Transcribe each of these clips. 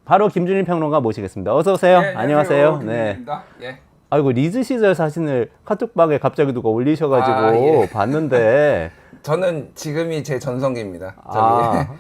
바로 김준일 평론가 모시겠습니다. 어서 오세요. 네, 안녕하세요. 김준일입니다. 예. 아이고 리즈 시절 사진을 카톡방에 갑자기 누가 올리셔가지고 예. 봤는데 저는 지금이 제 전성기입니다.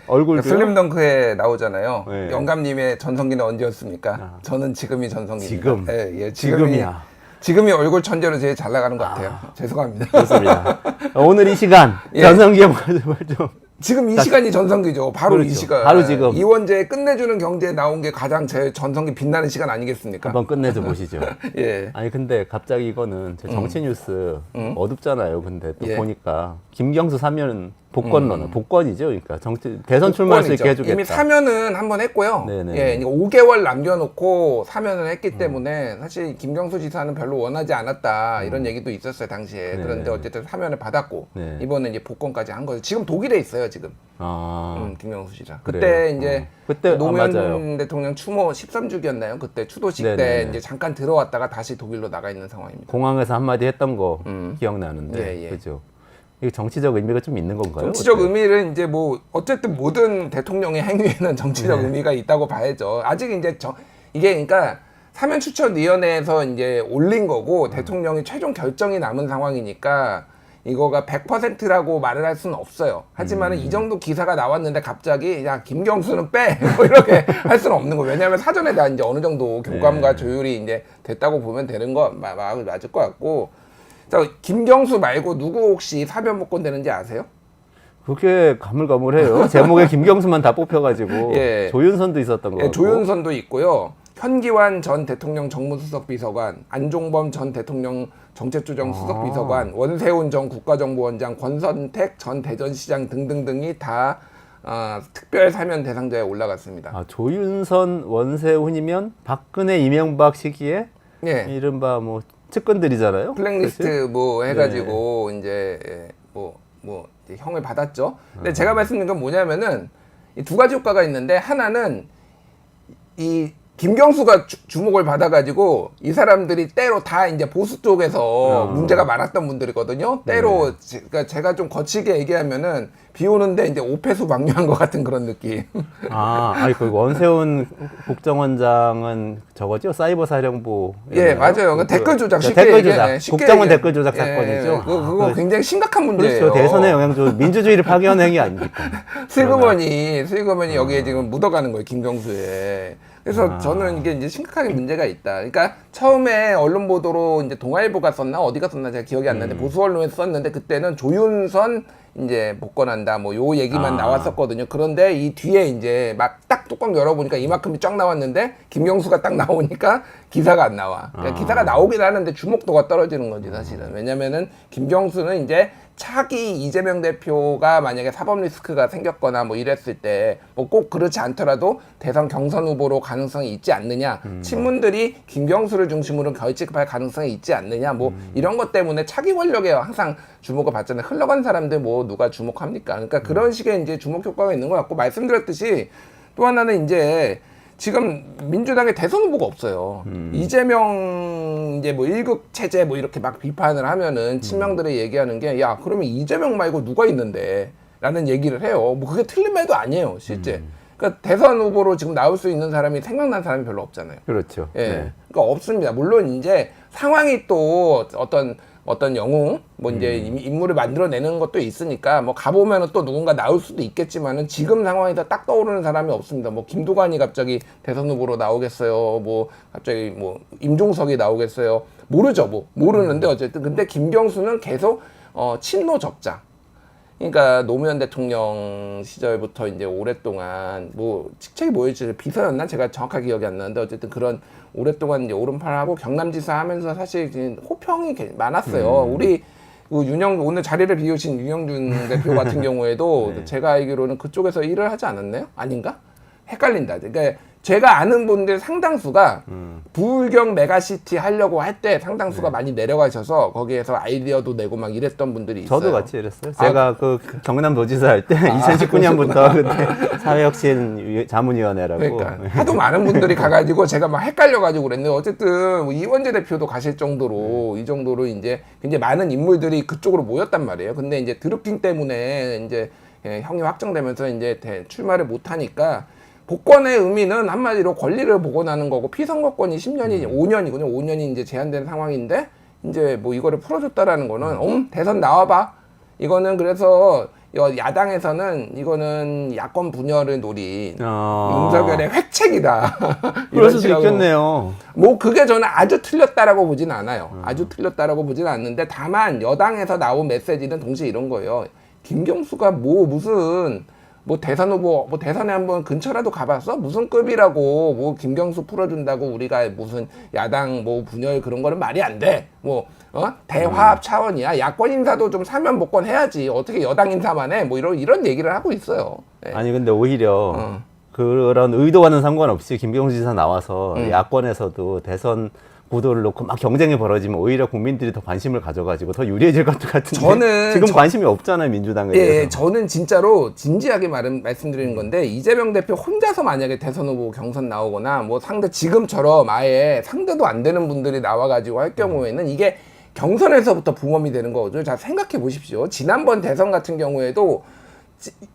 얼굴도 슬림덩크에 나오잖아요. 네. 영감님의 전성기는 언제였습니까? 저는 지금이 전성기입니다. 지금? 예, 지금이야. 지금이 얼굴 천재로 제일 잘 나가는 것 같아요. 죄송합니다. 좋습니다. 오늘 이 시간 예. 전성기의 모습을 좀 지금 이 시간이 전성기죠. 바로 그렇죠. 이 시간. 바로 지금. 이원재 끝내주는 경제에 나온 게 가장 제 전성기 빛나는 시간 아니겠습니까? 한번 끝내줘 보시죠. 예. 아니 근데 갑자기 이거는 제 정치 뉴스 어둡잖아요. 근데 또 예. 보니까 김경수 사면 복권론은 복권이죠. 그러니까 정치 대선 출마할 수 있게 해주겠다. 이미 사면은 한번 했고요. 네네. 예, 5개월 남겨놓고 사면을 했기 때문에 사실 김경수 지사는 별로 원하지 않았다 이런 얘기도 있었어요 당시에. 네네. 그런데 어쨌든 사면을 받았고 네. 이번에 이제 복권까지 한 거죠. 지금 독일에 있어요 지금. 김경수 지사. 그때 그래요? 이제 그때 노무현 맞아요. 대통령 추모 13주기였나요? 그때 추도식 네네네. 때 이제 잠깐 들어왔다가 다시 독일로 나가 있는 상황입니다. 공항에서 한마디 했던 거 기억나는데 예, 예. 그죠? 이게 정치적 의미가 좀 있는 건가요? 정치적 어때요? 의미를 이제 뭐 어쨌든 모든 대통령의 행위에는 정치적 의미가 있다고 봐야죠. 아직 이제 이게 그러니까 사면 추천위원회에서 이제 올린 거고 대통령이 최종 결정이 남은 상황이니까 이거가 100%라고 말을 할 수는 없어요. 하지만은 이 정도 기사가 나왔는데 갑자기 야 김경수는 빼 뭐 이렇게 할 수는 없는 거예요. 왜냐하면 사전에 다 이제 어느 정도 교감과 조율이 이제 됐다고 보면 되는 거 맞을 것 같고. 자, 김경수 말고 누구 혹시 사면 복권 되는지 아세요? 그게 가물가물해요. 제목에 김경수만 다 뽑혀가지고 예. 조윤선도 있었던 거 예, 같고. 조윤선도 있고요. 현기환 전 대통령 정무수석 비서관, 안종범 전 대통령 정책조정 수석 비서관, 원세훈 전 국가정보원장, 권선택 전 대전시장 등등등이 다 특별 사면 대상자에 올라갔습니다. 조윤선, 원세훈이면 박근혜, 이명박 시기에 예. 이른바 뭐 측근들이잖아요. 블랙리스트 그치? 뭐 해가지고 이제 이제 형을 받았죠. 근데 제가 말씀드린 건 뭐냐면은 이 두 가지 효과가 있는데 하나는 이 김경수가 주목을 받아가지고 이 사람들이 때로 다 이제 보수 쪽에서 문제가 많았던 분들이거든요. 때로 그러니까 제가 좀 거칠게 얘기하면은 비 오는데 이제 오폐수 방류한 것 같은 그런 느낌. 아니 그 원세훈 국정원장은 저거죠? 사이버 사령부. 예, 맞아요. 그 댓글 조작 쉽게 댓글 얘기해, 조작. 쉽게 국정원 얘기해. 댓글 조작 예, 사건이죠. 그거 굉장히 심각한 문제예요. 그렇죠. 대선에 영향 줘 민주주의를 파괴하는 행위 아닙니까? 슬그머니 여기에 지금 묻어가는 거예요, 김경수에. 그래서 저는 이게 이제 심각하게 문제가 있다. 그러니까 처음에 언론 보도로 이제 동아일보가 썼나 어디가 썼나 제가 기억이 안 나는데 보수 언론에서 썼는데 그때는 조윤선 이제 복권한다 뭐 요 얘기만 나왔었거든요. 그런데 이 뒤에 이제 막 딱 뚜껑 열어보니까 이만큼이 쫙 나왔는데 김경수가 딱 나오니까 기사가 안 나와. 그러니까 기사가 나오긴 하는데 주목도가 떨어지는 거지 사실은. 왜냐면은 김경수는 이제 차기 이재명 대표가 만약에 사법 리스크가 생겼거나 뭐 이랬을 때 뭐 꼭 그렇지 않더라도 대선 경선 후보로 가능성이 있지 않느냐, 친문들이 김경수를 중심으로 결집할 가능성이 있지 않느냐, 뭐 이런 것 때문에 차기 권력에 항상 주목을 받잖아요. 흘러간 사람들 뭐 누가 주목합니까? 그러니까 그런 식의 이제 주목 효과가 있는 것 같고 말씀드렸듯이 또 하나는 이제 지금 민주당에 대선 후보가 없어요. 이재명 이제 뭐 1급 체제 뭐 이렇게 막 비판을 하면은 친명들이 얘기하는 게 야 그러면 이재명 말고 누가 있는데 라는 얘기를 해요. 뭐 그게 틀린 말도 아니에요 실제. 그러니까 대선 후보로 지금 나올 수 있는 사람이 생각난 사람이 별로 없잖아요. 그렇죠. 예. 네. 그러니까 없습니다. 물론 이제 상황이 또 어떤 영웅, 뭐 이제 인물을 만들어내는 것도 있으니까 뭐 가보면은 또 누군가 나올 수도 있겠지만은 지금 상황에서 딱 떠오르는 사람이 없습니다. 뭐 김두관이 갑자기 대선 후보로 나오겠어요. 뭐 갑자기 뭐 임종석이 나오겠어요. 모르죠. 뭐 모르는데 어쨌든 근데 김경수는 계속 친노 적자. 그러니까 노무현 대통령 시절부터 이제 오랫동안 뭐 직책이 뭐였지 비서였나 제가 정확하게 기억이 안 나는데 어쨌든 그런 오랫동안 이제 오른팔하고 경남지사 하면서 사실 호평이 많았어요. 우리 오늘 자리를 비우신 윤영준 대표 같은 경우에도 제가 알기로는 그쪽에서 일을 하지 않았나요? 아닌가? 헷갈린다. 그러니까 제가 아는 분들 상당수가 부울경 메가시티 하려고 할 때 상당수가 많이 내려가셔서 거기에서 아이디어도 내고 막 이랬던 분들이 있어요. 저도 같이 이랬어요. 제가 그 경남도지사 할 때 2019년부터 그때 사회혁신 자문위원회라고. 그러니까 하도 많은 분들이 가가지고 제가 막 헷갈려가지고 그랬는데 어쨌든 이원재 대표도 가실 정도로 이 정도로 이제 굉장히 많은 인물들이 그쪽으로 모였단 말이에요. 근데 이제 드루킹 때문에 이제 형이 확정되면서 이제 출마를 못 하니까 복권의 의미는 한마디로 권리를 복원하는 거고 피선거권이 10년이 5년이군요. 5년이 이제 제한된 상황인데 이제 뭐 이거를 풀어줬다라는 거는 대선 나와봐. 이거는 그래서 야당에서는 이거는 야권 분열을 노린 윤석열의 획책이다. 그럴 수도 있겠네요. 뭐 그게 저는 아주 틀렸다라고 보진 않아요. 아주 틀렸다라고 보진 않는데 다만 여당에서 나온 메시지는 동시에 이런 거예요. 김경수가 무슨 대선 후보 대선에 한번 근처라도 가봤어? 무슨 급이라고 김경수 풀어준다고 우리가 무슨 야당 분열 그런 거는 말이 안 돼. 대화합 차원이야. 야권 인사도 좀 사면 복권해야지. 어떻게 여당 인사만 해? 이런 얘기를 하고 있어요. 네. 아니 근데 오히려 그런 의도와는 상관없이 김경수 지사 나와서 야권에서도 대선 구도를 놓고 막 경쟁이 벌어지면 오히려 국민들이 더 관심을 가져가지고 더 유리해질 것 같은데 저는 지금 관심이 없잖아요, 민주당에 대해서. 예, 저는 진짜로 진지하게 말씀드리는 건데 이재명 대표 혼자서 만약에 대선 후보 경선 나오거나 상대 지금처럼 아예 상대도 안 되는 분들이 나와가지고 할 경우에는 이게 경선에서부터 붕엄이 되는 거죠. 자, 생각해 보십시오. 지난번 대선 같은 경우에도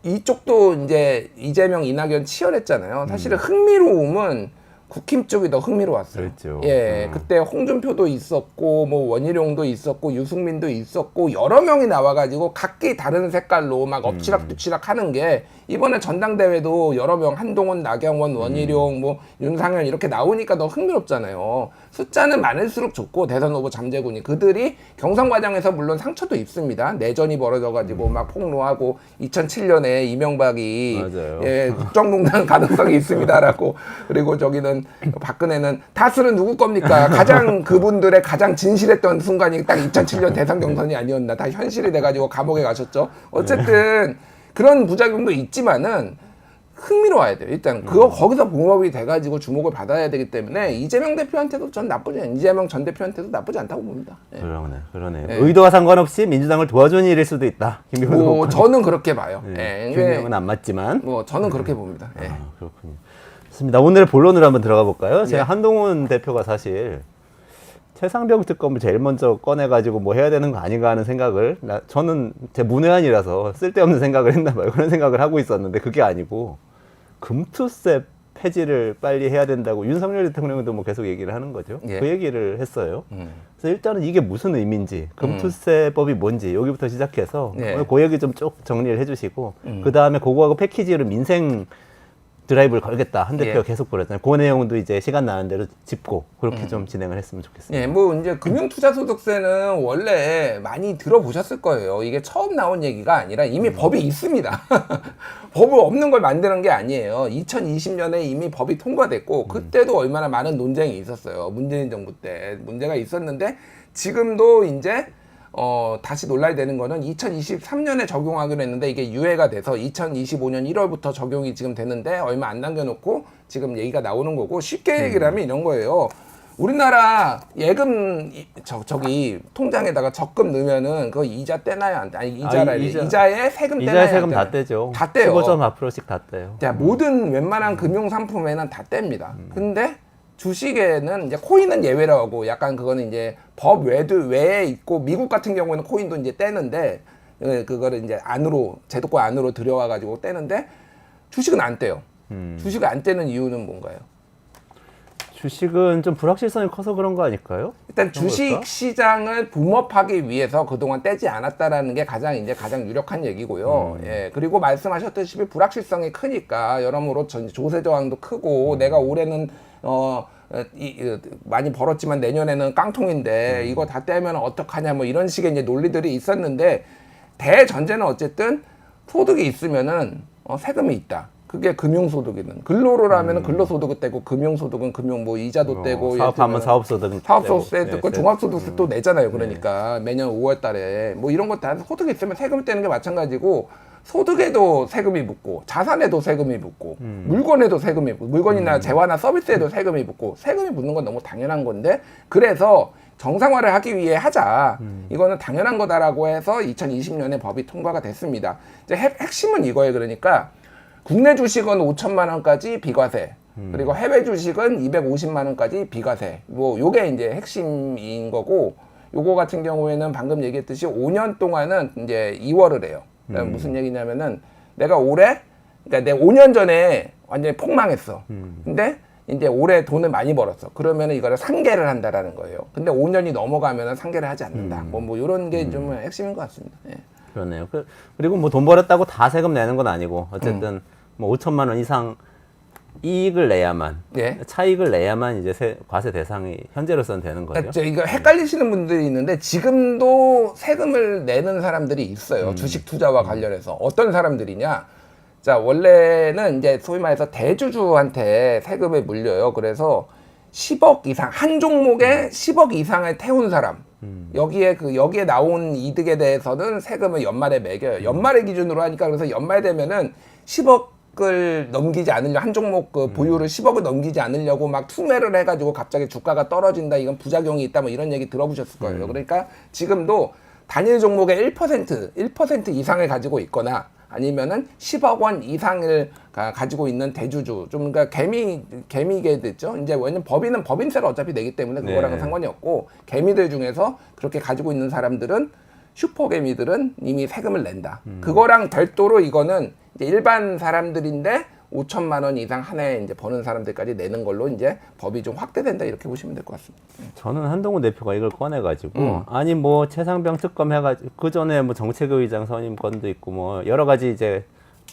이쪽도 이제 이재명, 이낙연 치열했잖아요. 사실은 흥미로움은 국힘 쪽이 더 흥미로웠어요. 그렇죠. 예, 그때 홍준표도 있었고, 원희룡도 있었고, 유승민도 있었고, 여러 명이 나와가지고 각기 다른 색깔로 막 엎치락뒤치락 하는 게 이번에 전당대회도 여러 명, 한동훈, 나경원, 원희룡, 윤상현 이렇게 나오니까 더 흥미롭잖아요. 숫자는 많을수록 좋고, 대선 후보 잠재군이. 그들이 경선 과정에서 물론 상처도 있습니다. 내전이 벌어져가지고 막 폭로하고, 2007년에 이명박이 맞아요. 예, 국정농단 가능성이 있습니다라고. 그리고 저기는 박근혜는 다스는 누구 겁니까? 가장 그분들의 가장 진실했던 순간이 딱 2007년 대선 경선이 아니었나. 다 현실이 돼가지고 감옥에 가셨죠. 어쨌든 그런 부작용도 있지만은 흥미로워야 돼요. 일단 거기서 붕업이 돼가지고 주목을 받아야 되기 때문에 이재명 대표한테도 전 나쁘지 않아요. 이재명 전 대표한테도 나쁘지 않다고 봅니다. 예. 그러네. 예. 의도와 상관없이 민주당을 도와주는 일일 수도 있다. 저는 그렇게 봐요. 예. 예. 균형은 안 맞지만. 저는 그렇게 봅니다. 예. 그렇군요. 좋습니다. 오늘의 본론으로 한번 들어가 볼까요? 제가 한동훈 대표가 사실 최상병 특검을 제일 먼저 꺼내가지고 해야 되는 거 아닌가 하는 생각을 저는 제 문외한이라서 쓸데없는 생각을 했나 봐요. 그런 생각을 하고 있었는데 그게 아니고 금투세 폐지를 빨리 해야 된다고 윤석열 대통령도 계속 얘기를 하는 거죠. 예. 그 얘기를 했어요. 그래서 일단은 이게 무슨 의미인지, 금투세법이 뭔지 여기부터 시작해서 그 얘기 좀 쭉 정리를 해주시고 그 다음에 그거하고 패키지로 민생 드라이브를 걸겠다. 한 대표가 계속 그랬잖아요. 그 내용도 이제 시간 나는 대로 짚고 그렇게 좀 진행을 했으면 좋겠습니다. 예, 이제 금융투자소득세는 원래 많이 들어보셨을 거예요. 이게 처음 나온 얘기가 아니라 이미 법이 있습니다. 법을 없는 걸 만드는 게 아니에요. 2020년에 이미 법이 통과됐고 그때도 얼마나 많은 논쟁이 있었어요. 문재인 정부 때 문제가 있었는데 지금도 이제 다시 논란이 되는 거는 2023년에 적용하기로 했는데 이게 유예가 돼서 2025년 1월부터 적용이 지금 되는데 얼마 안 남겨놓고 지금 얘기가 나오는 거고 쉽게 얘기를 하면 이런 거예요. 우리나라 예금 저기 통장에다가 적금 넣으면은 그거 이자 떼나요? 안 떼? 아니 이자에 세금 떼나요? 이자에 세금 다 떼죠. 다 떼요. 15.4%씩 다 떼요. 자, 모든 웬만한 금융 상품에는 다 뗍니다. 근데 주식에는 이제 코인은 예외라고 하고 약간 그거는 이제 법 외에 있고 미국 같은 경우에는 코인도 이제 떼는데 그거를 이제 제도권 안으로 들여와 가지고 떼는데 주식은 안 떼요. 주식을 안 떼는 이유는 뭔가요? 주식은 좀 불확실성이 커서 그런 거 아닐까요? 일단 주식 시장을 붐업하기 위해서 그동안 떼지 않았다라는 게 가장 유력한 얘기고요. 예, 그리고 말씀하셨듯이 불확실성이 크니까 여러모로 조세 저항도 크고 내가 올해는 많이 벌었지만 내년에는 깡통인데 이거 다 떼면 어떡하냐 이런 식의 이제 논리들이 있었는데 대전제는 어쨌든 소득이 있으면은 세금이 있다. 그게 금융소득이든 근로를 하면은 근로소득을 떼고 금융소득은 이자도 떼고 사업하면 사업소득 떼고 종합소득세 또 내잖아요. 그러니까 매년 5월달에 이런 거 다 소득이 있으면 세금을 떼는 게 마찬가지고 소득에도 세금이 붙고 자산에도 세금이 붙고 물건에도 세금이 붙고 물건이나 재화나 서비스에도 세금이 붙고 세금이 붙는 건 너무 당연한 건데 그래서 정상화를 하기 위해 하자. 이거는 당연한 거다라고 해서 2020년에 법이 통과가 됐습니다. 이제 핵심은 이거예요. 그러니까 국내 주식은 5천만 원까지 비과세. 그리고 해외 주식은 250만 원까지 비과세. 요게 이제 핵심인 거고 요거 같은 경우에는 방금 얘기했듯이 5년 동안은 이제 2월을 해요. 무슨 얘기냐면은 내가 올해 그러니까 내가 5년 전에 완전히 폭망했어. 근데 이제 올해 돈을 많이 벌었어. 그러면 이거를 상계를 한다라는 거예요. 근데 5년이 넘어가면 상계를 하지 않는다. 뭐 이런 게 좀 핵심인 것 같습니다. 예. 그러네요. 그리고 뭐 돈 벌었다고 다 세금 내는 건 아니고 어쨌든 뭐 5천만 원 이상 이익을 내야만 예. 차익을 내야만 이제 과세 대상이 현재로서는 되는 거죠. 그러니까 이거 헷갈리시는 분들이 있는데 지금도 세금을 내는 사람들이 있어요. 주식 투자와 관련해서 어떤 사람들이냐? 자, 원래는 이제 소위 말해서 대주주한테 세금을 물려요. 그래서 10억 이상 한 종목에 10억 이상을 태운 사람. 여기에 나온 이득에 대해서는 세금을 연말에 매겨요. 연말의 기준으로 하니까 그래서 연말 되면은 10억을 넘기지 않으려 한 종목 그 보유를 10억을 넘기지 않으려고 막 투매를 해가지고 갑자기 주가가 떨어진다. 이건 부작용이 있다. 뭐 이런 얘기 들어보셨을 거예요. 그러니까 지금도 단일 종목의 1% 이상을 가지고 있거나 아니면은 10억 원 이상을 가지고 있는 대주주, 좀 그러니까 개미개들죠. 이제 왜냐면 법인세를 어차피 내기 때문에 그거랑은 상관이 없고 개미들 중에서 그렇게 가지고 있는 사람들은 슈퍼개미들은 이미 세금을 낸다. 그거랑 별도로 이거는 이제 일반 사람들인데 5천만 원 이상 한 해에 이제 버는 사람들까지 내는 걸로 이제 법이 좀 확대된다 이렇게 보시면 될 것 같습니다. 저는 한동훈 대표가 이걸 꺼내가지고 아니 뭐 최상병 특검 해가지고 그 전에 뭐 정책의장 선임 건도 있고 뭐 여러 가지 이제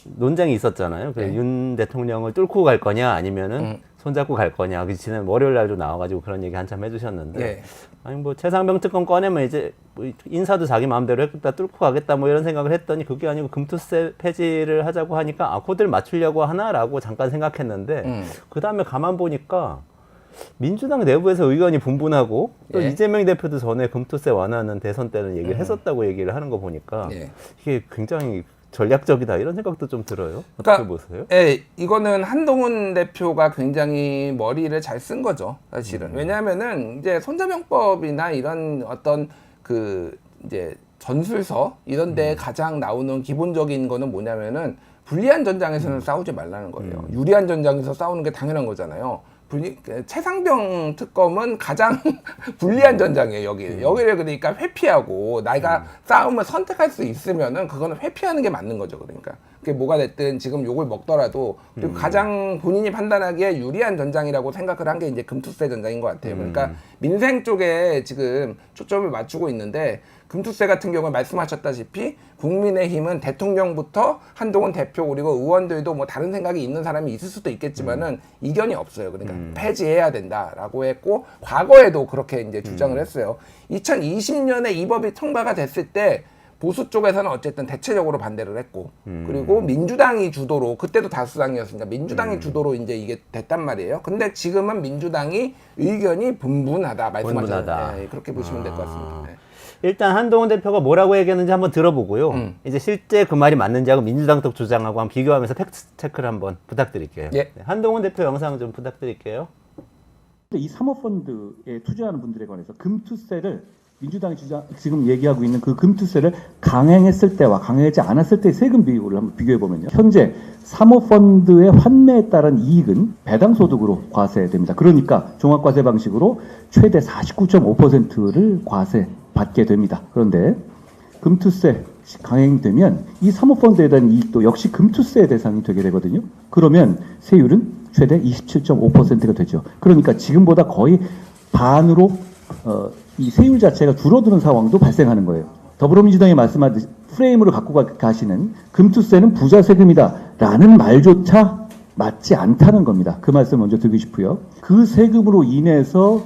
논쟁이 있었잖아요. 그래서 윤 대통령을 뚫고 갈 거냐 아니면은 손잡고 갈 거냐. 그 지난 월요일 날도 나와가지고 그런 얘기 한참 해주셨는데 아니 뭐 최상병 특검 꺼내면 이제 뭐 인사도 자기 마음대로 했다 뚫고 가겠다 뭐 이런 생각을 했더니 그게 아니고 금투세 폐지를 하자고 하니까 아 코드를 맞추려고 하나라고 잠깐 생각했는데 그 다음에 가만 보니까 민주당 내부에서 의견이 분분하고 또 이재명 대표도 전에 금투세 완화는 대선 때는 얘기를 했었다고 얘기를 하는 거 보니까 이게 굉장히 전략적이다 이런 생각도 좀 들어요. 어떻게 보세요? 예, 이거는 한동훈 대표가 굉장히 머리를 잘 쓴 거죠, 사실은. 왜냐하면은 이제 손자병법이나 이런 어떤 그 이제 전술서 이런 데 가장 나오는 기본적인 거는 뭐냐면은 불리한 전장에서는 싸우지 말라는 거예요. 유리한 전장에서 싸우는 게 당연한 거잖아요. 최상병 특검은 가장 불리한 전장이에요, 여기를 그러니까 회피하고, 내가 싸움을 선택할 수 있으면은 그거는 회피하는 게 맞는 거죠, 그러니까. 그게 뭐가 됐든 지금 욕을 먹더라도, 그리고 가장 본인이 판단하기에 유리한 전장이라고 생각을 한 게 이제 금투세 전장인 것 같아요. 그러니까 민생 쪽에 지금 초점을 맞추고 있는데, 금투세 같은 경우는 말씀하셨다시피 국민의힘은 대통령부터 한동훈 대표 그리고 의원들도 뭐 다른 생각이 있는 사람이 있을 수도 있겠지만은 이견이 없어요. 그러니까 폐지해야 된다라고 했고 과거에도 그렇게 이제 주장을 했어요. 2020년에 이 법이 통과가 됐을 때 보수 쪽에서는 어쨌든 대체적으로 반대를 했고 그리고 민주당이 주도로 그때도 다수당이었으니까 민주당이 주도로 이제 이게 됐단 말이에요. 근데 지금은 민주당이 의견이 분분하다 말씀하셨다. 네, 그렇게 보시면 될 것 같습니다. 네. 일단 한동훈 대표가 뭐라고 얘기했는지 한번 들어보고요. 이제 실제 그 말이 맞는지하고 민주당 쪽 주장하고 한번 비교하면서 팩트 체크를 한번 부탁드릴게요. 네, 한동훈 대표 영상 좀 부탁드릴게요. 이 사모펀드에 투자하는 분들에 관해서 금투세를 민주당이 지금 얘기하고 있는 그 금투세를 강행했을 때와 강행하지 않았을 때의 세금 비율을 한번 비교해 보면요. 현재 사모펀드의 환매에 따른 이익은 배당소득으로 과세됩니다. 그러니까 종합과세 방식으로 최대 49.5%를 과세받게 됩니다. 그런데 금투세 강행되면 이 사모펀드에 대한 이익도 역시 금투세 대상이 되게 되거든요. 그러면 세율은 최대 27.5%가 되죠. 그러니까 지금보다 거의 반으로 이 세율 자체가 줄어드는 상황도 발생하는 거예요. 더불어민주당이 말씀하듯이 프레임으로 갖고 가시는 금투세는 부자 세금이다라는 말조차 맞지 않다는 겁니다. 그 말씀 먼저 드리고 싶고요. 그 세금으로 인해서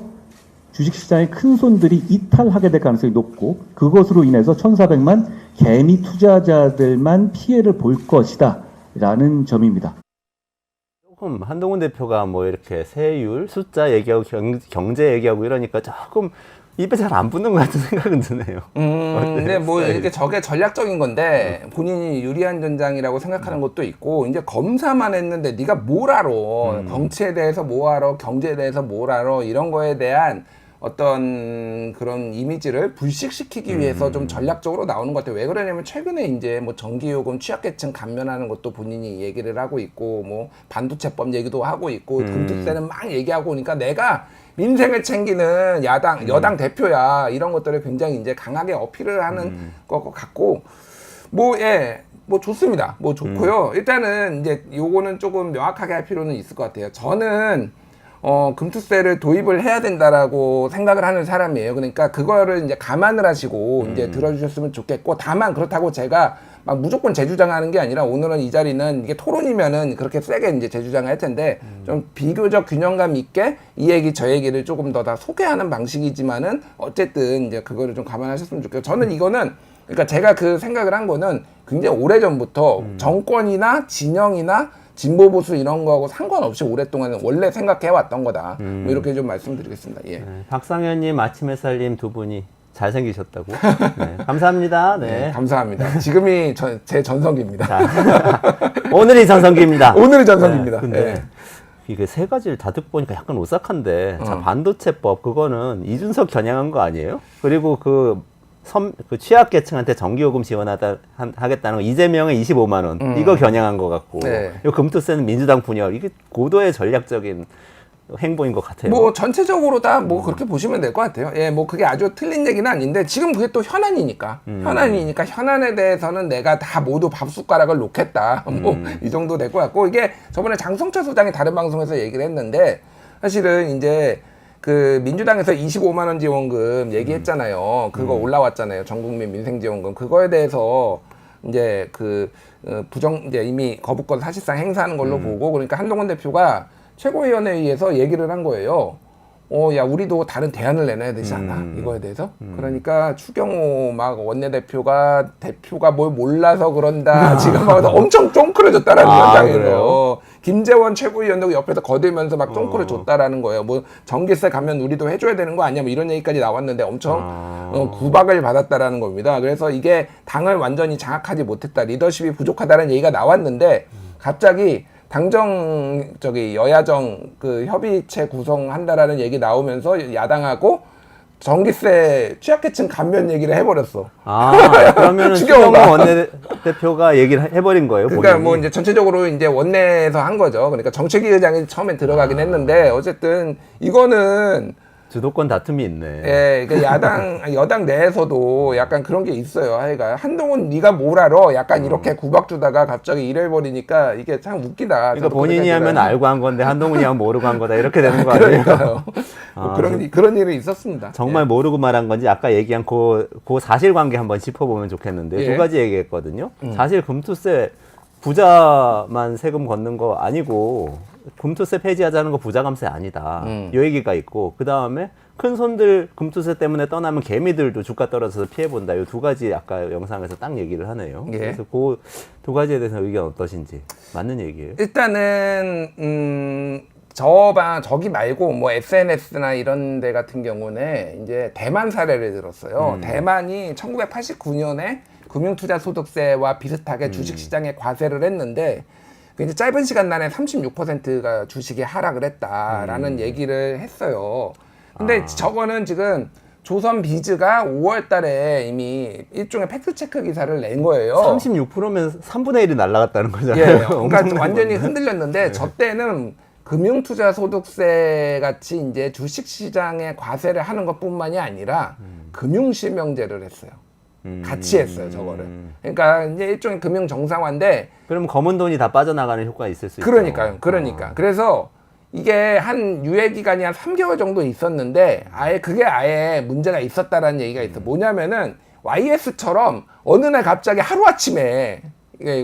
주식시장의 큰 손들이 이탈하게 될 가능성이 높고 그것으로 인해서 1,400만 개미 투자자들만 피해를 볼 것이다 라는 점입니다. 조금 한동훈 대표가 뭐 이렇게 세율, 숫자 얘기하고 경제 얘기하고 이러니까 조금 입에 잘 안 붙는 것 같은 생각은 드네요. 근데 뭐 이게 저게 전략적인 건데 본인이 유리한 전장이라고 생각하는 것도 있고 이제 검사만 했는데 네가 뭘 알아? 정치에 대해서 뭐 알아? 경제에 대해서 뭘 알아? 이런 거에 대한 어떤 그런 이미지를 불식시키기 위해서 좀 전략적으로 나오는 것 같아요. 왜 그러냐면 최근에 이제 뭐 전기요금 취약계층 감면하는 것도 본인이 얘기를 하고 있고 뭐 반도체법 얘기도 하고 있고 금투세는 막 얘기하고 오니까 내가 민생을 챙기는 여당 대표야 이런 것들을 굉장히 이제 강하게 어필을 하는 것 같고 뭐 뭐 좋습니다. 뭐 좋고요. 일단은 이제 요거는 조금 명확하게 할 필요는 있을 것 같아요. 저는 금투세를 도입을 해야 된다라고 생각을 하는 사람이에요. 그러니까 그거를 이제 감안을 하시고 이제 들어주셨으면 좋겠고, 다만 그렇다고 제가 막 무조건 재주장하는 게 아니라, 오늘은 이 자리는 이게 토론이면은 그렇게 세게 이제 재주장을 할 텐데, 좀 비교적 균형감 있게 이 얘기 저 얘기를 조금 더 다 소개하는 방식이지만은 어쨌든 이제 그거를 좀 감안하셨으면 좋겠고, 저는 이거는, 그러니까 제가 그 생각을 한 거는 굉장히 오래전부터 정권이나 진영이나 진보 보수 이런 거하고 상관없이 오랫동안 원래 생각해 왔던 거다. 뭐 이렇게 좀 말씀드리겠습니다. 예. 네, 박상현님, 아침 햇살님 두 분이 잘생기셨다고. 네, 감사합니다. 네. 네, 감사합니다. 지금이 제 전성기입니다. 자, 오늘이 전성기입니다. 오늘이 전성기입니다. 네, 근데 예. 이게 세 가지를 다 듣고 보니까 약간 오싹한데, 자, 반도체법 그거는 이준석 겨냥한 거 아니에요? 그리고 그 취약계층한테 전기요금 지원하겠다는 거, 이재명의 25만 원 이거 겨냥한 것 같고, 네. 이 금투세는 민주당 분열, 이게 고도의 전략적인 행보인 것 같아요. 뭐 전체적으로 다 뭐 그렇게 보시면 될 것 같아요. 예, 뭐 그게 아주 틀린 얘기는 아닌데, 지금 그게 또 현안이니까 현안에 대해서는 내가 다 모두 밥숟가락을 놓겠다. 뭐 이 정도 될 것 같고, 이게 저번에 장성철 소장이 다른 방송에서 얘기를 했는데, 사실은 이제 그 민주당에서 25만 원 지원금 얘기했잖아요. 그거 올라왔잖아요. 전국민 민생지원금. 그거에 대해서 이제 이제 이미 거부권 사실상 행사하는 걸로 보고, 그러니까 한동훈 대표가 최고위원회의에서 얘기를 한 거예요. 야, 우리도 다른 대안을 내놔야 되지 않아? 이거에 대해서? 그러니까 추경호 막 원내대표가 뭘 몰라서 그런다. 지금 막 엄청 쫑크를 줬다라는 현장에서. 김재원 최고위원도 옆에서 거들면서 막 쫑크를 줬다라는 거예요. 뭐 전기세 가면 우리도 해줘야 되는 거 아니야? 뭐 이런 얘기까지 나왔는데 엄청 구박을 받았다라는 겁니다. 그래서 이게 당을 완전히 장악하지 못했다. 리더십이 부족하다는 얘기가 나왔는데, 갑자기 여야정 그 협의체 구성한다라는 얘기 나오면서 야당하고 전기세 취약계층 감면 얘기를 해버렸어. 그러면은 추경호 원내대표가 얘기를 해버린 거예요. 그러니까 본인이. 뭐 이제 전체적으로 이제 원내에서 한 거죠. 그러니까 정책위 의장이 처음에 들어가긴 했는데, 어쨌든 이거는 주도권 다툼이 있네. 예, 그러니까 여당 내에서도 약간 그런 게 있어요. 하여간 한동훈 네가 뭘 알아? 약간 이렇게 구박 주다가 갑자기 이래버리니까 이게 참 웃기다. 그러니까 본인이 하면 알고 한 건데 한동훈이 하면 모르고 한 거다, 이렇게 되는 거 아니에요? 그러니까요. 뭐 그런 일이 있었습니다. 정말 예. 모르고 말한 건지, 아까 얘기한 그 사실관계 한번 짚어보면 좋겠는데, 예. 두 가지 얘기했거든요. 사실 금투세 부자만 세금 걷는 거 아니고, 금투세 폐지하자는 거 부자 감세 아니다. 이 얘기가 있고, 그 다음에 큰 손들 금투세 때문에 떠나면 개미들도 주가 떨어져서 피해본다. 이 두 가지 아까 영상에서 딱 얘기를 하네요. 예. 그래서 그 두 가지에 대해서 의견 어떠신지. 맞는 얘기예요. 일단은 저기 말고 뭐 SNS나 이런 데 같은 경우는 이제 대만 사례를 들었어요. 대만이 1989년에 금융투자소득세와 비슷하게 주식시장에 과세를 했는데, 이제 짧은 시간 안에 36%가 주식이 하락을 했다라는 얘기를 했어요. 근데 저거는 지금 조선비즈가 5월 달에 이미 일종의 팩트체크 기사를 낸 거예요. 36%면 3분의 1이 날아갔다는 거잖아요. 예, 그러니까 엄청난 완전히 건데. 흔들렸는데, 저 때는 금융투자소득세 같이 이제 주식시장에 과세를 하는 것뿐만이 아니라 금융실명제를 했어요. 같이 했어요, 저거를. 그러니까 이제 일종의 금융 정상화인데, 그럼 검은 돈이 다 빠져나가는 효과가 있을 수 있죠. 그러니까. 그래서 이게 한 유예 기간이 한 3개월 정도 있었는데, 그게 아예 문제가 있었다라는 얘기가 있어. 뭐냐면은 YS처럼 어느 날 갑자기 하루아침에,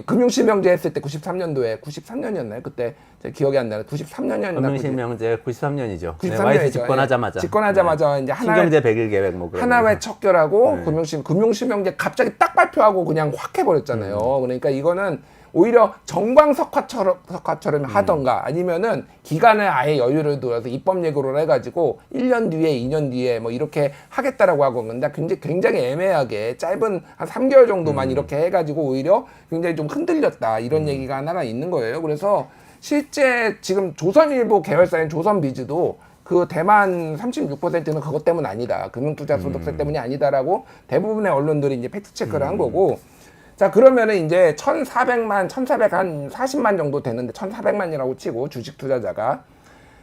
금융실명제 했을 때 93년이었나요? 그때 제가 기억이 안 나요. 93년이었나? 금융실명제 93년이죠. 93년이죠. YS 집권하자마자. 집권하자마자 이제 신경제 100일 계획 뭐 그런 하나회 거. 척결하고 금융실명제 갑자기 딱 발표하고 그냥 확 해버렸잖아요. 그러니까 이거는 오히려 정광석화처럼 하던가, 아니면은 기간을 아예 여유를 두어서 입법 예고를 해가지고 1년 뒤에 2년 뒤에 뭐 이렇게 하겠다라고 하고, 근데 굉장히 애매하게 짧은 한 3개월 정도만 이렇게 해가지고 오히려 굉장히 좀 흔들렸다, 이런 얘기가 하나가 있는 거예요. 그래서 실제 지금 조선일보 계열사인 조선비즈도 그 대만 36%는 그것 때문 아니다, 금융투자소득세 때문이 아니다라고 대부분의 언론들이 이제 팩트체크를 한 거고. 자, 그러면은 이제 1,440만 정도 되는데, 1,400만이라고 치고 주식 투자자가,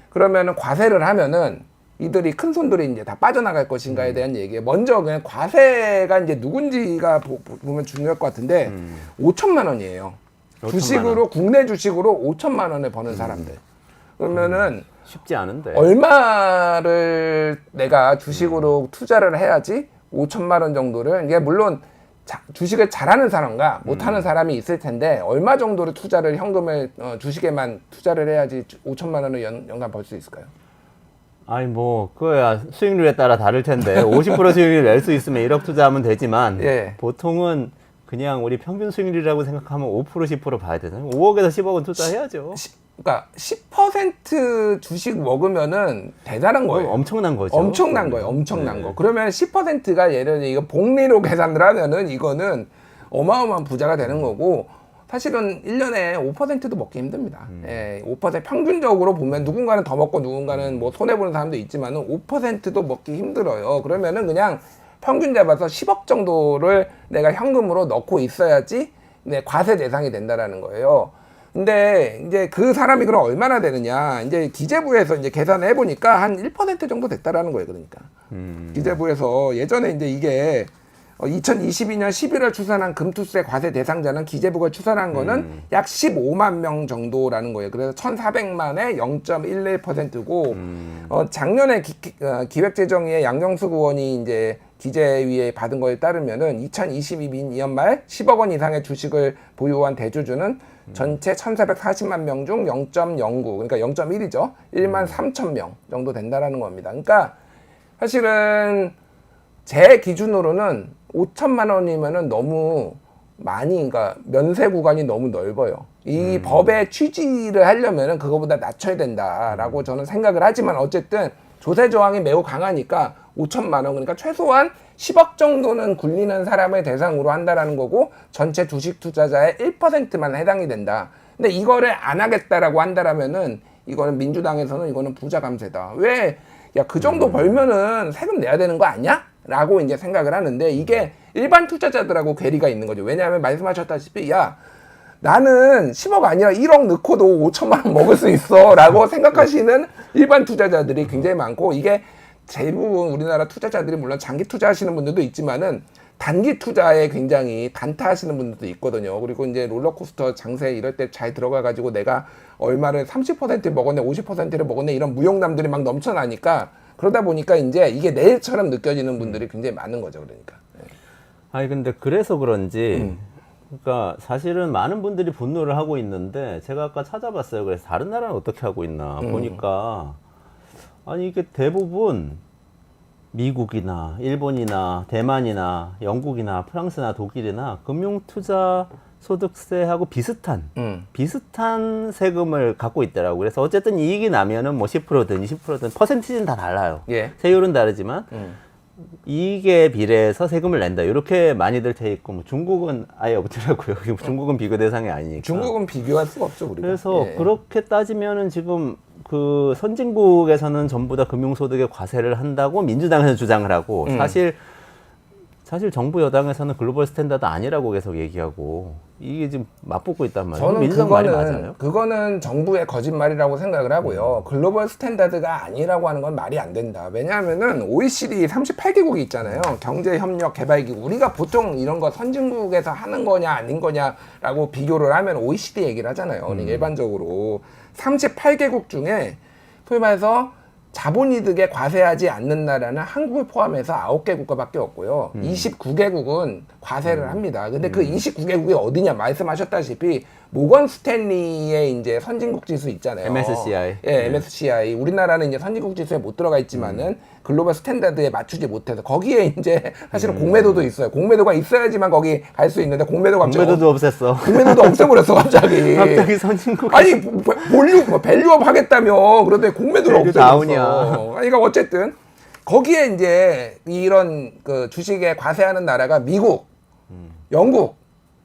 그러면은 과세를 하면은 이들이 큰 손들이 이제 다 빠져나갈 것인가에 대한 얘기예요. 먼저 그냥 과세가 이제 누군지가 보면 중요할 것 같은데 5천만 원이에요. 5천만 주식으로 원. 국내 주식으로 5천만 원을 버는 사람들. 그러면은 쉽지 않은데. 얼마를 내가 주식으로 투자를 해야지 5천만 원 정도를 이게 물론 주식을 잘하는 사람과 못하는 사람이 있을 텐데 얼마 정도를 투자를 현금을 주식에만 투자를 해야지 5천만 원을 연간 벌 수 있을까요? 아니 뭐 그거야 수익률에 따라 다를 텐데 50% 수익률 낼 수 있으면 1억 투자하면 되지만 예. 보통은 그냥 우리 평균 수익률이라고 생각하면 5% 10% 봐야 되잖아요. 5억에서 10억은 투자해야죠. 그러니까 10% 주식 먹으면은 대단한 거예요. 엄청난 거죠. 엄청난 거예요. 엄청난 네. 거. 그러면 10%가 예를 들어 이거 복리로 계산을 하면은 이거는 어마어마한 부자가 되는 거고 사실은 1년에 5%도 먹기 힘듭니다. 예, 5% 평균적으로 보면 누군가는 더 먹고 누군가는 뭐 손해보는 사람도 있지만은 5%도 먹기 힘들어요. 그러면은 그냥 평균 잡아서 10억 정도를 내가 현금으로 넣고 있어야지 내 과세 대상이 된다라는 거예요. 근데 이제 그 사람이 그럼 얼마나 되느냐? 이제 기재부에서 이제 계산을 해보니까 한 1% 정도 됐다라는 거예요. 그러니까 기재부에서 예전에 이제 이게 2022년 11월 추산한 금투세 과세 대상자는 기재부가 추산한 거는 약 15만 명 정도라는 거예요. 그래서 1,400만에 0.11%고 작년에 기획재정위의 양경숙 의원이 이제 기재위에 받은 거에 따르면은 2022년 말 10억 원 이상의 주식을 보유한 대주주는 전체 1,440만 명 중 0.09, 그러니까 0.1이죠. 1만 3천 명 정도 된다라는 겁니다. 그러니까 사실은 제 기준으로는 5천만 원이면은 너무 많이, 그러니까 면세 구간이 너무 넓어요. 이 법의 취지를 하려면은 그거보다 낮춰야 된다라고 저는 생각을 하지만 어쨌든 조세 조항이 매우 강하니까 5천만 원, 그러니까 최소한 10억 정도는 굴리는 사람을 대상으로 한다라는 거고 전체 주식 투자자의 1%만 해당이 된다. 근데 이거를 안 하겠다라고 한다라면은 이거는 민주당에서는 이거는 부자 감세다. 왜? 야, 그 정도 벌면은 세금 내야 되는 거 아니야? 라고 이제 생각을 하는데 이게 일반 투자자들하고 괴리가 있는 거죠. 왜냐하면 말씀하셨다시피 야, 나는 10억 아니라 1억 넣고도 5천만 원 먹을 수 있어 라고 생각하시는 일반 투자자들이 굉장히 많고 이게 대부분 우리나라 투자자들이 물론 장기 투자하시는 분들도 있지만은 단기 투자에 굉장히 단타하시는 분들도 있거든요. 그리고 이제 롤러코스터 장세 이럴 때 잘 들어가가지고 내가 얼마를 30% 먹었네, 50%를 먹었네 이런 무용남들이 막 넘쳐나니까 그러다 보니까 이제 이게 내일처럼 느껴지는 분들이 굉장히 많은 거죠. 그러니까. 아니 근데 그래서 그런지 그러니까 사실은 많은 분들이 분노를 하고 있는데 제가 아까 찾아봤어요. 그래서 다른 나라는 어떻게 하고 있나 보니까 아니 이게 대부분 미국이나 일본이나 대만이나 영국이나 프랑스나 독일이나 금융투자 소득세하고 비슷한 세금을 갖고 있더라고. 그래서 어쨌든 이익이 나면은 뭐 10%든 20%든 퍼센티지는 다 달라요. 예. 세율은 다르지만 이익에 비례해서 세금을 낸다. 이렇게 많이들 돼 있고 뭐 중국은 아예 없더라고요. 중국은 비교 대상이 아니니까. 중국은 비교할 수가 없죠, 우리가. 그래서 예. 그렇게 따지면은 지금 그 선진국에서는 전부 다 금융소득에 과세를 한다고 민주당에서 주장을 하고 사실 정부 여당에서는 글로벌 스탠다드 아니라고 계속 얘기하고 이게 지금 맞붙고 있단 말이에요. 저는 민주당 말이 맞아요. 그거는 정부의 거짓말이라고 생각을 하고요. 글로벌 스탠다드가 아니라고 하는 건 말이 안 된다. 왜냐하면은 OECD 38개국이 있잖아요. 경제협력개발기구. 우리가 보통 이런 거 선진국에서 하는 거냐 아닌 거냐라고 비교를 하면 OECD 얘기를 하잖아요. 일반적으로 38개국 중에 소위 말해서 자본이득에 과세하지 않는 나라는 한국을 포함해서 9개 국가밖에 없고요. 29개국은 과세를 합니다. 근데 그 29개국이 어디냐 말씀하셨다시피 모건 스탠리의 이제 선진국 지수 있잖아요. MSCI. 예, MSCI. 우리나라는 이제 선진국 지수에 못 들어가 있지만은 글로벌 스탠다드에 맞추지 못해서 거기에 이제 사실은 공매도도 있어요. 공매도가 있어야지만 거기 갈 수 있는데 공매도가 공매도도 없앴어. 공매도도 없애버렸어 갑자기. 갑자기 선진국. 아니 밸류업 하겠다며 그런데 공매도를 밸류 없애버렸어. 다운이야. 그러니까 어쨌든 거기에 이제 이런 그 주식에 과세하는 나라가 미국, 영국,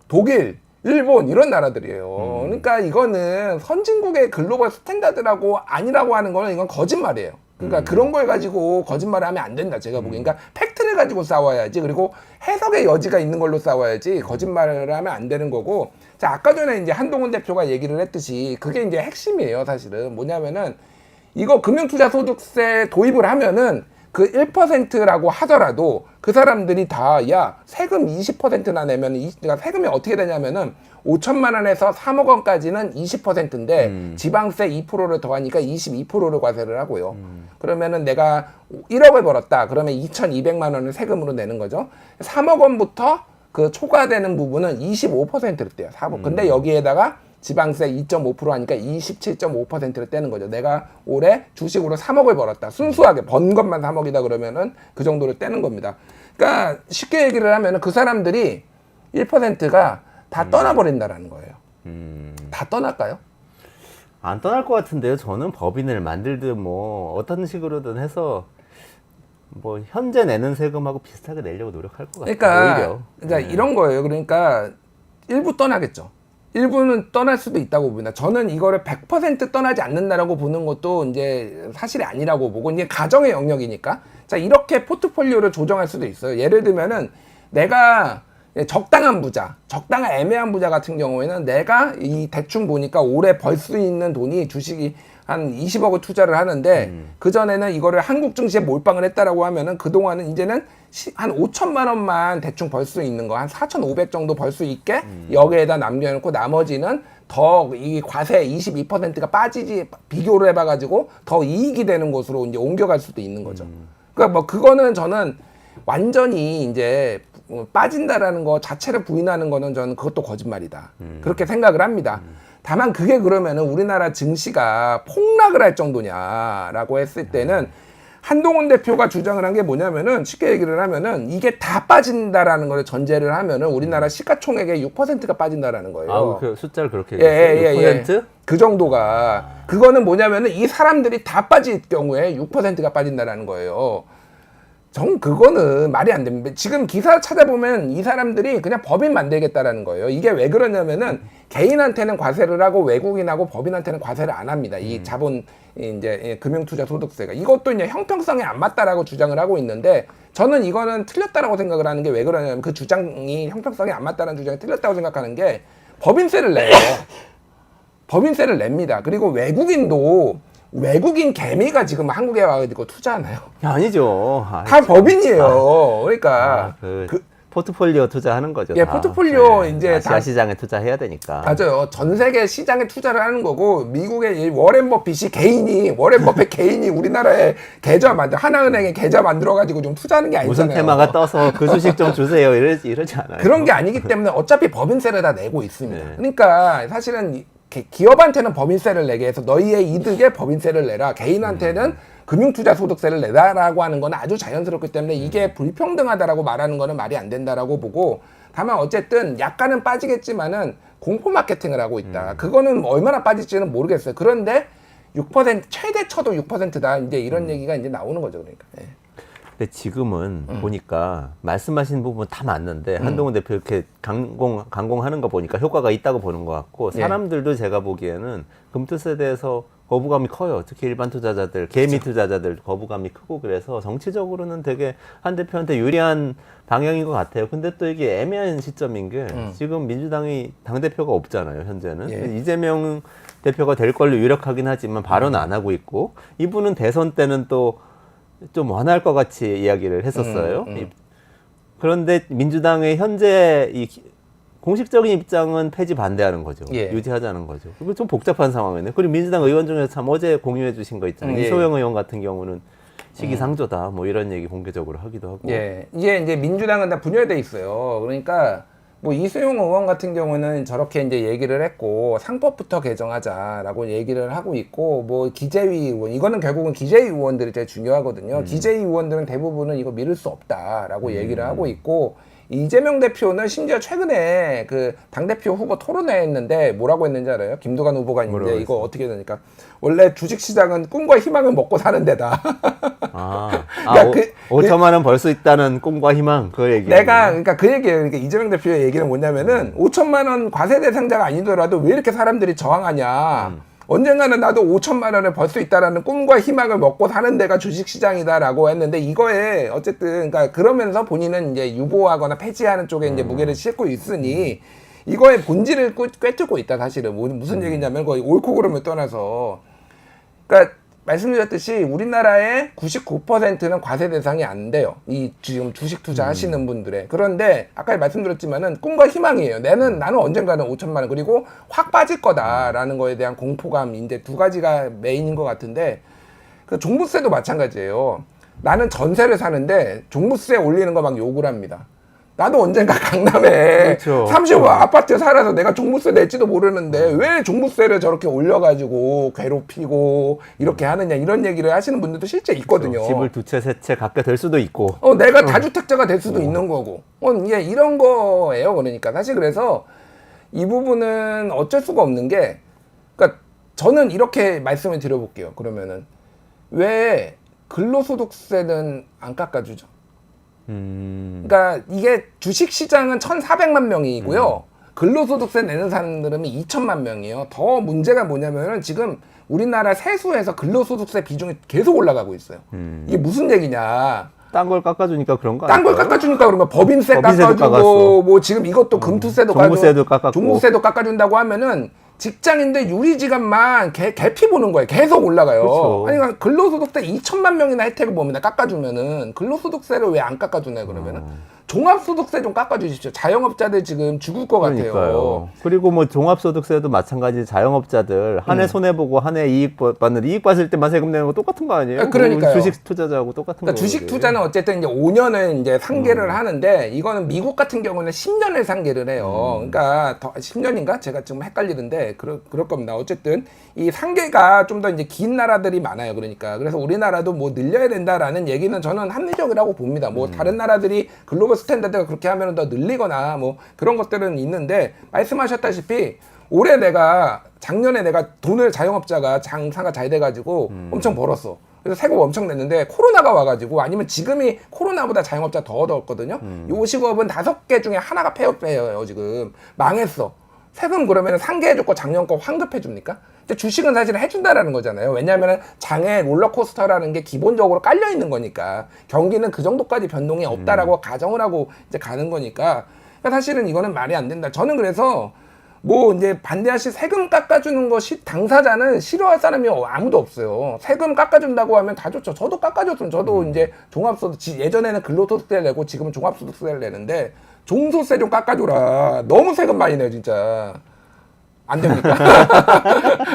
독일, 일본 이런 나라들이에요. 그러니까 이거는 선진국의 글로벌 스탠다드라고 아니라고 하는 거는 이건 거짓말이에요. 그러니까 그런 걸 가지고 거짓말을 하면 안 된다. 제가 보기엔. 그러니까 팩트를 가지고 싸워야지. 그리고 해석의 여지가 있는 걸로 싸워야지. 거짓말을 하면 안 되는 거고. 자, 아까 전에 이제 한동훈 대표가 얘기를 했듯이 그게 이제 핵심이에요. 사실은 뭐냐면은 이거 금융투자소득세 도입을 하면은 그 1%라고 하더라도 그 사람들이 다 야 세금 20%나 내면 그러니까 세금이 어떻게 되냐면은 5천만 원에서 3억 원까지는 20%인데 지방세 2%를 더하니까 22%를 과세를 하고요. 그러면은 내가 1억을 벌었다. 그러면 2,200만 원을 세금으로 내는 거죠. 3억 원부터 그 초과되는 부분은 25%를 떼요. 4억. 근데 여기에다가 지방세 2.5% 하니까 27.5%를 떼는 거죠. 내가 올해 주식으로 3억을 벌었다. 순수하게 번 것만 3억이다 그러면은 그 정도를 떼는 겁니다. 그러니까 쉽게 얘기를 하면은 그 사람들이 1%가 다 떠나버린다라는 거예요. 다 떠날까요? 안 떠날 것 같은데요. 저는 법인을 만들든 뭐 어떤 식으로든 해서 뭐 현재 내는 세금하고 비슷하게 내려고 노력할 것 같아요. 오히려. 그러니까 이런 거예요. 그러니까 일부 떠나겠죠. 일부는 떠날 수도 있다고 봅니다. 저는 이거를 100% 떠나지 않는다라고 보는 것도 이제 사실이 아니라고 보고 이게 가정의 영역이니까 자 이렇게 포트폴리오를 조정할 수도 있어요. 예를 들면은 내가 적당한 부자, 적당한 애매한 부자 같은 경우에는 내가 이 대충 보니까 올해 벌 수 있는 돈이 주식이 한 20억을 투자를 하는데 그전에는 이거를 한국 증시에 몰빵을 했다라고 하면은 그동안은 이제는 한 5천만 원만 대충 벌 수 있는 거 한 4,500 정도 벌 수 있게 여기에다 남겨놓고 나머지는 더 이 과세 22%가 빠지지 비교를 해봐가지고 더 이익이 되는 곳으로 이제 옮겨갈 수도 있는 거죠. 그러니까 뭐 그거는 저는 완전히 이제 빠진다라는 거 자체를 부인하는 거는 저는 그것도 거짓말이다. 그렇게 생각을 합니다. 다만 그게 그러면은 우리나라 증시가 폭락을 할 정도냐라고 했을 때는 한동훈 대표가 주장을 한 게 뭐냐면은 쉽게 얘기를 하면은 이게 다 빠진다라는 걸 전제를 하면은 우리나라 시가총액의 6%가 빠진다라는 거예요. 아, 그 숫자를 그렇게 얘기했어요. 6%? 그 정도가 그거는 뭐냐면은 이 사람들이 다 빠질 경우에 6%가 빠진다라는 거예요. 그거는 말이 안 됩니다. 지금 기사 찾아보면 이 사람들이 그냥 법인 만들겠다라는 거예요. 이게 왜 그러냐면은 개인한테는 과세를 하고 외국인하고 법인한테는 과세를 안 합니다. 이 자본 이제 금융투자소득세가 이것도 이제 형평성에 안 맞다라고 주장을 하고 있는데 저는 이거는 틀렸다라고 생각을 하는 게 왜 그러냐면 그 주장이 형평성에 안 맞다는 주장이 틀렸다고 생각하는 게 법인세를 내요. 법인세를 냅니다. 그리고 외국인 개미가 지금 한국에 와가지고 투자하나요? 아니죠. 다 법인이에요. 그러니까 포트폴리오 투자하는 거죠. 예, 다. 포트폴리오 이제 아시아 다 시장에 투자해야 되니까. 맞아요. 전 세계 시장에 투자를 하는 거고 미국의 이 워렌 버핏 개인이 우리나라에 계좌 하나은행에 계좌 만들어 가지고 좀 투자하는 게 아니잖아요. 무슨 테마가 떠서 그 주식 좀 주세요. 이러지 않아요. 그런 게 아니기 때문에 어차피 법인세를 다 내고 있습니다. 네. 그러니까 사실은 기업한테는 법인세를 내게 해서 너희의 이득에 법인세를 내라. 개인한테는 금융투자소득세를 내라라고 하는 건 아주 자연스럽기 때문에 이게 불평등하다라고 말하는 거는 말이 안 된다라고 보고 다만 어쨌든 약간은 빠지겠지만은 공포 마케팅을 하고 있다. 그거는 얼마나 빠질지는 모르겠어요. 그런데 6% 최대 쳐도 6%다. 이제 이런 얘기가 이제 나오는 거죠. 그러니까. 네. 근데 지금은 보니까 말씀하신 부분 다 맞는데 한동훈 대표 이렇게 강공하는 거 보니까 효과가 있다고 보는 것 같고 사람들도 제가 보기에는 금투세에 대해서 거부감이 커요. 특히 일반 투자자들, 개미 투자자들 거부감이 크고 그래서 정치적으로는 되게 한 대표한테 유리한 방향인 것 같아요. 근데 또 이게 애매한 시점인 게 지금 민주당이 당대표가 없잖아요. 현재는. 이재명 대표가 될 걸로 유력하긴 하지만 발언 안 하고 있고 이분은 대선 때는 또 좀 완화할 것 같이 이야기를 했었어요. 그런데 민주당의 현재 이 공식적인 입장은 폐지 반대하는 거죠. 유지하자는 거죠. 그리고 좀 복잡한 상황이네요. 그리고 민주당 의원 중에서 참 어제 공유해 주신 거 있잖아요. 이소영 의원 같은 경우는 시기상조다 뭐 이런 얘기 공개적으로 하기도 하고. 예, 이제 민주당은 다 분열돼 있어요. 그러니까 뭐 이수용 의원 같은 경우는 저렇게 이제 얘기를 했고 상법부터 개정하자라고 얘기를 하고 있고 뭐 기재위 의원 이거는 결국은 기재위 의원들이 제일 중요하거든요. 기재위 의원들은 대부분은 이거 미룰 수 없다라고 얘기를 하고 있고 이재명 대표는 심지어 최근에 그 당대표 후보 토론회 했는데 뭐라고 했는지 알아요? 김두관 후보가 있는데 이거 어떻게 되니까 원래 주식시장은 꿈과 희망을 먹고 사는 데다. 그러니까 5천만 원 벌 수 있다는 꿈과 희망 그 얘기. 그러니까 그 얘기예요. 그러니까 이재명 대표의 얘기는 뭐냐면은 5천만 원 과세 대상자가 아니더라도 왜 이렇게 사람들이 저항하냐. 언젠가는 나도 5천만 원을 벌 수 있다라는 꿈과 희망을 먹고 사는 데가 주식시장이다라고 했는데 이거에 어쨌든 그러니까 그러면서 본인은 이제 유보하거나 폐지하는 쪽에 이제 무게를 싣고 있으니 이거의 본질을 꿰뚫고 있다 사실은 무슨 얘기냐면 거의 옳고 그름을 떠나서 그러니까 말씀드렸듯이 우리나라의 99%는 과세 대상이 안 돼요. 이 지금 주식 투자 하시는 분들의. 그런데 아까 말씀드렸지만은 꿈과 희망이에요. 나는 언젠가는 5천만 원 그리고 확 빠질 거다라는 거에 대한 공포감 이제 두 가지가 메인인 것 같은데 그 종부세도 마찬가지예요. 나는 전세를 사는데 종부세 올리는 거 막 욕을 합니다. 나도 언젠가 강남에 그렇죠. 35 아파트 살아서 내가 종부세 낼지도 모르는데 왜 종부세를 저렇게 올려가지고 괴롭히고 이렇게 하느냐 이런 얘기를 하시는 분들도 실제 있거든요. 집을 두 채, 세 채 갖게 될 수도 있고. 내가 다주택자가 될 수도 있는 거고. 예, 이런 거예요. 그러니까 사실 그래서 이 부분은 어쩔 수가 없는 게, 그러니까 저는 이렇게 말씀을 드려볼게요. 그러면은 왜 근로소득세는 안 깎아주죠? 그러니까 이게 주식시장은 1,400만 명이고요. 근로소득세 내는 사람들은 2천만 명이에요. 더 문제가 뭐냐면은 지금 우리나라 세수에서 근로소득세 비중이 계속 올라가고 있어요. 이게 무슨 얘기냐? 딴 걸 깎아주니까 그런 거 딴 걸 아닐까요? 깎아주니까 그런 거 법인세 법인세도 깎아주고 깎았어. 뭐 지금 이것도 금투세도 종부세도 깎았고. 종부세도 깎아준다고 하면은 직장인들 유리지갑만 개피 보는 거예요. 계속 올라가요. 그쵸. 아니 그러니까 근로소득세 2천만 명이나 혜택을 봅니다. 깎아주면은 근로소득세를 왜 안 깎아주나요? 그러면은 종합소득세 좀 깎아주십시오. 자영업자들 지금 죽을 것 같아요. 그러니까요. 그리고 뭐 종합소득세도 마찬가지 자영업자들 한 해 손해보고 한 해 이익 받는 이익 받을 때만 세금 내는 거 똑같은 거 아니에요? 그러니까요. 주식 투자자하고 똑같은 그러니까 거. 주식 투자는 어쨌든 이제 5년을 이제 상계를 하는데 이거는 미국 같은 경우는 10년을 상계를 해요. 그러니까 10년인가? 제가 지금 헷갈리는데 그럴 겁니다. 어쨌든 이 상계가 좀 더 이제 긴 나라들이 많아요. 그러니까 그래서 우리나라도 뭐 늘려야 된다라는 얘기는 저는 합리적이라고 봅니다. 뭐 다른 나라들이 글로벌 스탠다드가 그렇게 하면 더 늘리거나 뭐 그런 것들은 있는데 말씀하셨다시피 올해 작년에 내가 돈을 자영업자가 장사가 잘 돼가지고 엄청 벌었어. 그래서 세금 엄청 냈는데 코로나가 와가지고 아니면 지금이 코로나보다 자영업자 더 어려웠거든요. 요 직업은 5개 중에 하나가 폐업해요. 지금 망했어. 세금 그러면 상계해줬고 작년 거 환급해줍니까? 근데 주식은 사실 해준다라는 거잖아요. 왜냐하면 장에 롤러코스터라는 게 기본적으로 깔려있는 거니까 경기는 그 정도까지 변동이 없다라고 가정을 하고 이제 가는 거니까 그러니까 사실은 이거는 말이 안 된다. 저는 그래서 뭐 이제 반대하시 세금 깎아주는 것이 당사자는 싫어할 사람이 아무도 없어요. 세금 깎아준다고 하면 다 좋죠. 저도 깎아줬으면 저도 이제 종합소득 예전에는 근로소득세를 내고 지금은 종합소득세를 내는데 종소세 좀 깎아줘라. 너무 세금 많이 내요 진짜. 안 됩니까?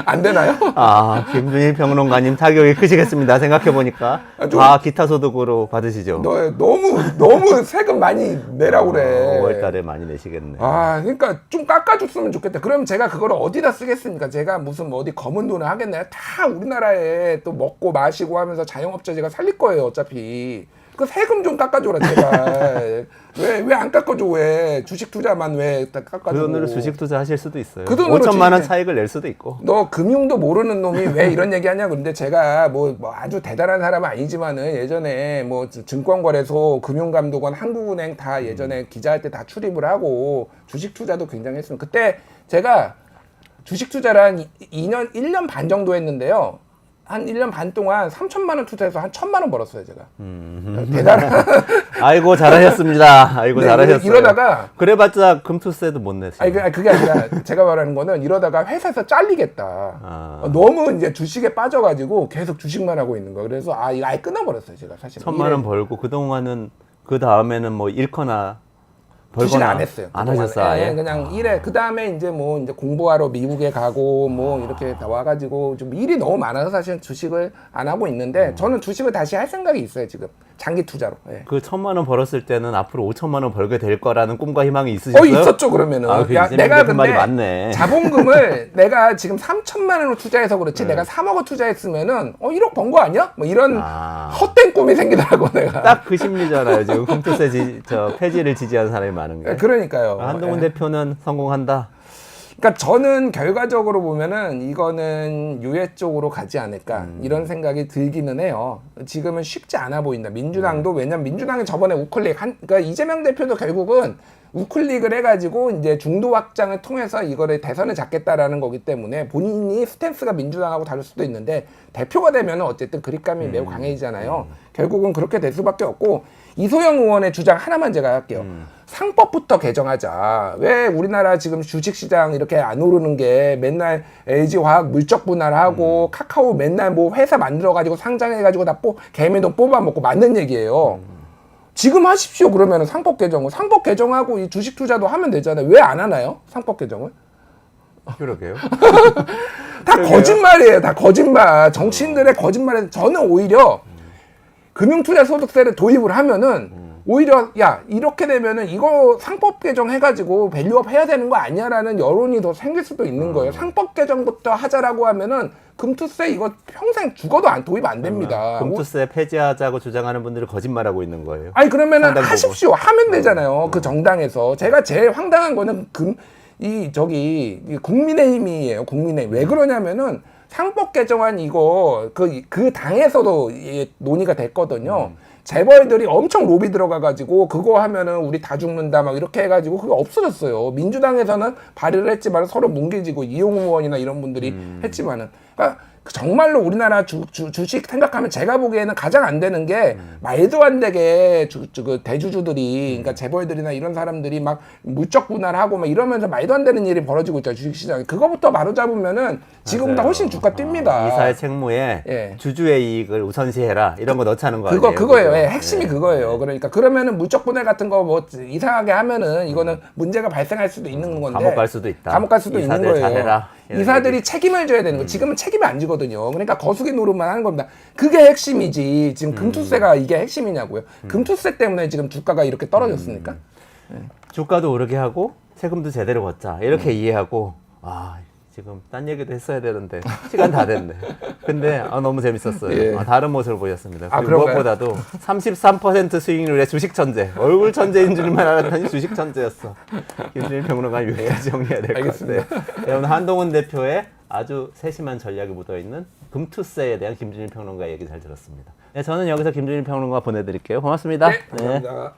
안 되나요? 아, 김준일 평론가님 타격이 크시겠습니다. 생각해보니까. 다 기타 소득으로 받으시죠? 너무 세금 많이 내라고 그래. 5월 달에 많이 내시겠네. 그러니까 좀 깎아줬으면 좋겠다. 그럼 제가 그거를 어디다 쓰겠습니까? 제가 무슨 뭐 어디 검은 돈을 하겠나요? 다 우리나라에 또 먹고 마시고 하면서 자영업자 제가 살릴 거예요, 어차피. 그 세금 좀 깎아줘라, 제발. 왜 안 깎아줘, 왜? 주식 투자만 왜 깎아줘? 그 돈으로 주식 투자 하실 수도 있어요. 그 돈으로 5천만 원 주식- 차익을 낼 수도 있고. 너 금융도 모르는 놈이 왜 이런 얘기 하냐? 근데 제가 뭐 아주 대단한 사람은 아니지만은 예전에 뭐 증권거래소, 금융감독원, 한국은행 다 예전에 기자할 때 다 출입을 하고 주식 투자도 굉장히 했습니다. 그때 제가 주식 투자를 한 1년 반 정도 했는데요. 한 1년 반 동안 3천만 원 투자해서 한 1,000만 원 벌었어요, 제가. 대단한. 아이고, 잘하셨습니다. 아이고, 네, 잘하셨어요. 이러다가 그래봤자 금투세도 못 내세요. 그게 아니라 제가 말하는 거는 이러다가 회사에서 잘리겠다. 너무 이제 주식에 빠져가지고 계속 주식만 하고 있는 거예요. 그래서 이거 아예 끊어버렸어요, 제가 사실. 1,000만 원 벌고 그동안은 그 다음에는 뭐 잃거나 주식 벌거나 안 했어요. 안 그동안. 하셨어요, 아예? 그냥 일해. 그 다음에 이제 뭐 이제 공부하러 미국에 가고 뭐 이렇게 다 와가지고 좀 일이 너무 많아서 사실 주식을 안 하고 있는데 저는 주식을 다시 할 생각이 있어요, 지금. 장기 투자로. 예. 그 1,000만 원 벌었을 때는 앞으로 5천만 원 벌게 될 거라는 꿈과 희망이 있으셨어요? 있었죠, 그러면은. 아, 그 야, 이재명 내가 대표 근데 말이 맞네. 자본금을 내가 지금 3천만 원을 투자해서 그렇지 내가 3억을 투자했으면은 1억 번 거 아니야? 뭐 이런 헛된 꿈이 생기더라고, 내가. 딱 그 심리잖아요. 지금 금투세 폐지를 지지하는 사람이 많은 게. 그러니까요. 한동훈 예. 대표는 성공한다. 그러니까 저는 결과적으로 보면은 이거는 유예 쪽으로 가지 않을까 이런 생각이 들기는 해요. 지금은 쉽지 않아 보인다. 민주당도 왜냐면 민주당이 저번에 우클릭 그러니까 이재명 대표도 결국은 우클릭을 해가지고 이제 중도 확장을 통해서 이거를 대선을 잡겠다라는 거기 때문에 본인이 스탠스가 민주당하고 다를 수도 있는데 대표가 되면 어쨌든 그립감이 매우 강해지잖아요. 결국은 그렇게 될 수밖에 없고 이소영 의원의 주장 하나만 제가 할게요. 상법부터 개정하자. 왜 우리나라 지금 주식시장 이렇게 안 오르는 게 맨날 LG화학 물적 분할하고 카카오 맨날 뭐 회사 만들어가지고 상장해가지고 다 개미돈 뽑아먹고 맞는 얘기예요. 지금 하십시오. 그러면 상법 개정을. 상법 개정하고 이 주식 투자도 하면 되잖아요. 왜 안 하나요? 상법 개정을? 그러게요. 다 거짓말이에요. 다 거짓말. 정치인들의 거짓말에서 저는 오히려 금융투자소득세를 도입을 하면은 오히려 야 이렇게 되면은 이거 상법 개정 해가지고 밸류업 해야 되는 거 아니야라는 여론이 더 생길 수도 있는 거예요. 상법 개정부터 하자라고 하면은 금투세 이거 평생 죽어도 도입 안 됩니다. 금투세 폐지하자고 주장하는 분들이 거짓말하고 있는 거예요. 아니 그러면은 상당 하십시오. 하면 되잖아요. 그 정당에서. 제가 제일 황당한 거는 국민의힘이에요. 국민의힘. 왜 그러냐면은 상법 개정안 이거 그 당에서도 논의가 됐거든요. 재벌들이 엄청 로비 들어가가지고 그거 하면은 우리 다 죽는다 막 이렇게 해가지고 그게 없어졌어요. 민주당에서는 발의를 했지만 서로 뭉개지고 이용우 의원이나 이런 분들이 했지만은 그러니까 정말로 우리나라 주식 생각하면 제가 보기에는 가장 안 되는 게 말도 안 되게 그 대주주들이 그러니까 재벌들이나 이런 사람들이 막 물적 분할하고 막 이러면서 말도 안 되는 일이 벌어지고 있죠 주식시장에. 그거부터 바로잡으면은 지금보다 맞아요. 훨씬 주가 뜁니다. 이사의 책무에 예. 주주의 이익을 우선시해라 이런 거 넣자는 거 아니에요? 그거예요. 그죠? 예, 핵심이 그거예요. 그러니까 그러면은 물적 분할 같은 거 뭐 이상하게 하면은 이거는 문제가 발생할 수도 있는 건데 감옥 갈 수도 있다. 감옥 갈 수도 있는 이사들 거예요. 잘해라. 이런 이사들이 얘기. 책임을 져야 되는 거. 지금은 책임이 안 지거든요. 그러니까 거수기 노릇만 하는 겁니다. 그게 핵심이지. 지금 금투세가 이게 핵심이냐고요. 금투세 때문에 지금 주가가 이렇게 떨어졌습니까? 주가도 오르게 하고 세금도 제대로 걷자 이렇게 이해하고 지금 딴 얘기도 했어야 되는데 시간 다 됐네. 근데 너무 재밌었어요. 예. 다른 모습을 보였습니다. 그리고 그런가요? 무엇보다도 33% 수익률의 주식 천재. 얼굴 천재인 줄만 알았더니 주식 천재였어. 김준일 평론가 여기까지 정리해야 될 것 같아요. 네, 오늘 한동훈 대표의 아주 세심한 전략이 묻어있는 금투세에 대한 김준일 평론가 얘기 잘 들었습니다. 네, 저는 여기서 김준일 평론가 보내드릴게요. 고맙습니다. 네, 감사합니다.